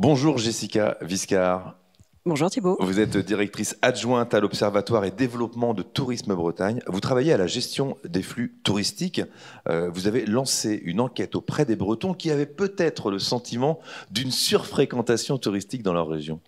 Bonjour Jessica Viscard. Bonjour Thibault. Vous êtes directrice adjointe à l'Observatoire et développement de Tourisme Bretagne. Vous travaillez à la gestion des flux touristiques. Vous avez lancé une enquête auprès des Bretons qui avaient peut-être le sentiment d'une surfréquentation touristique dans leur région.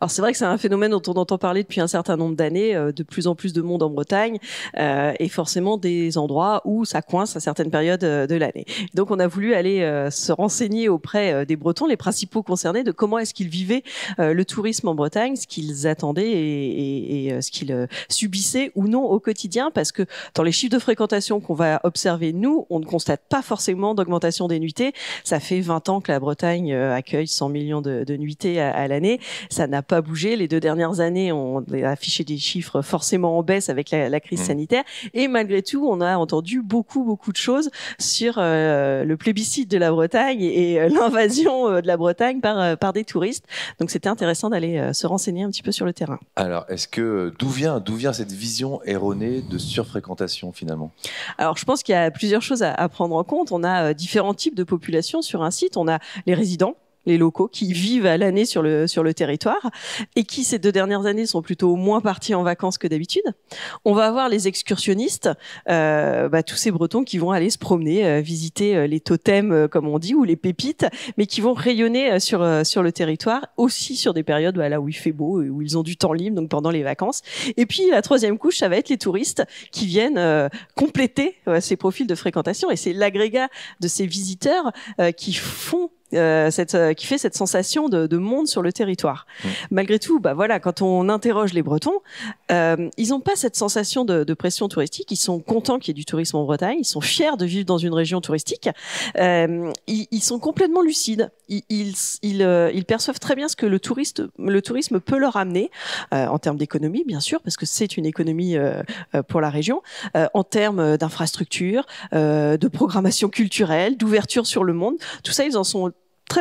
Alors c'est vrai que c'est un phénomène dont on entend parler depuis un certain nombre d'années, de plus en plus de monde en Bretagne, et forcément des endroits où ça coince à certaines périodes de l'année. Donc on a voulu aller se renseigner auprès des Bretons, les principaux concernés, de comment est-ce qu'ils vivaient le tourisme en Bretagne, ce qu'ils attendaient et ce qu'ils subissaient ou non au quotidien, parce que dans les chiffres de fréquentation qu'on va observer, nous, on ne constate pas forcément d'augmentation des nuitées. Ça fait 20 ans que la Bretagne accueille 100 millions de nuitées à l'année. Ça n'a pas bougé. Les 2 dernières années, on a affiché des chiffres forcément en baisse avec la crise sanitaire. Et malgré tout, on a entendu beaucoup de choses sur le plébiscite de la Bretagne et l'invasion de la Bretagne par des touristes. Donc c'était intéressant d'aller se renseigner un petit peu sur le terrain. Alors, d'où vient cette vision erronée de surfréquentation finalement? Alors je pense qu'il y a plusieurs choses à prendre en compte. On a différents types de populations sur un site. On a les résidents, les locaux qui vivent à l'année sur le territoire et qui, ces 2 dernières années, sont plutôt moins partis en vacances que d'habitude. On va avoir les excursionnistes, tous ces Bretons qui vont aller se promener, visiter les totems, comme on dit, ou les pépites, mais qui vont rayonner sur le territoire, aussi sur des périodes où il fait beau et où ils ont du temps libre, donc pendant les vacances. Et puis, la 3e couche, ça va être les touristes qui viennent compléter ces profils de fréquentation. Et c'est l'agrégat de ces visiteurs qui fait cette sensation de monde sur le territoire. Malgré tout, quand on interroge les Bretons, ils n'ont pas cette sensation de pression touristique. Ils sont contents qu'il y ait du tourisme en Bretagne. Ils sont fiers de vivre dans une région touristique. Ils sont complètement lucides. Ils perçoivent très bien ce que le tourisme peut leur amener en termes d'économie, bien sûr, parce que c'est une économie pour la région, en termes d'infrastructures, de programmation culturelle, d'ouverture sur le monde. Tout ça, ils en sont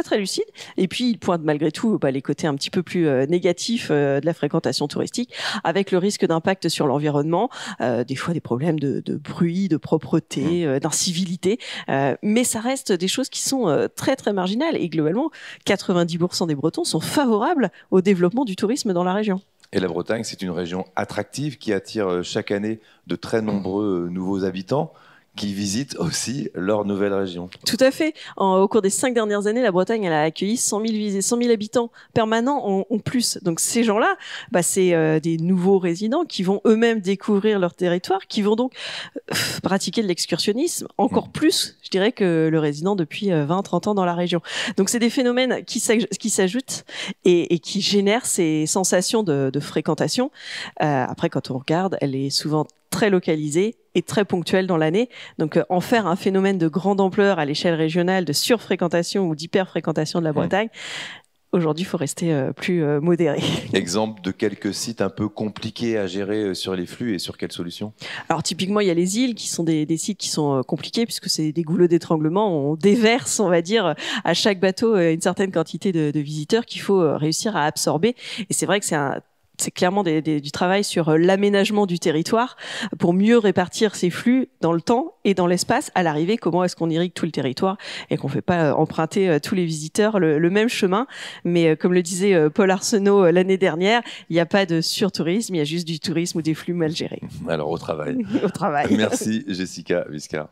très lucide. Et puis il pointe malgré tout les côtés un petit peu plus négatifs de la fréquentation touristique, avec le risque d'impact sur l'environnement, des fois des problèmes de bruit, de propreté, d'incivilité, mais ça reste des choses qui sont très marginales, et globalement 90% des Bretons sont favorables au développement du tourisme dans la région. Et la Bretagne, c'est une région attractive qui attire chaque année de très nombreux nouveaux habitants qui visitent aussi leur nouvelle région. Tout à fait. Au cours des 5 dernières années, la Bretagne elle a accueilli 100 000 habitants permanents en plus. Donc ces gens-là, c'est des nouveaux résidents qui vont eux-mêmes découvrir leur territoire, qui vont donc pratiquer de l'excursionnisme encore plus, je dirais, que le résident depuis 20-30 ans dans la région. Donc c'est des phénomènes qui s'ajoutent et qui génèrent ces sensations de fréquentation. Après, quand on regarde, elle est souvent très localisée et très ponctuelle dans l'année. Donc en faire un phénomène de grande ampleur à l'échelle régionale, de surfréquentation ou d'hyperfréquentation de la Bretagne, aujourd'hui, il faut rester plus modéré. Exemple de quelques sites un peu compliqués à gérer sur les flux et sur quelles solutions? Alors typiquement, il y a les îles qui sont des sites qui sont compliqués puisque c'est des goulots d'étranglement. On déverse, on va dire, à chaque bateau une certaine quantité de visiteurs qu'il faut réussir à absorber. Et c'est vrai que c'est clairement du travail sur l'aménagement du territoire pour mieux répartir ces flux dans le temps et dans l'espace. À l'arrivée, comment est-ce qu'on irrigue tout le territoire et qu'on ne fait pas emprunter tous les visiteurs le même chemin. Mais comme le disait Paul Arsenault l'année dernière, il n'y a pas de surtourisme, il y a juste du tourisme ou des flux mal gérés. Alors au travail. Au travail. Merci Jessica Viscard.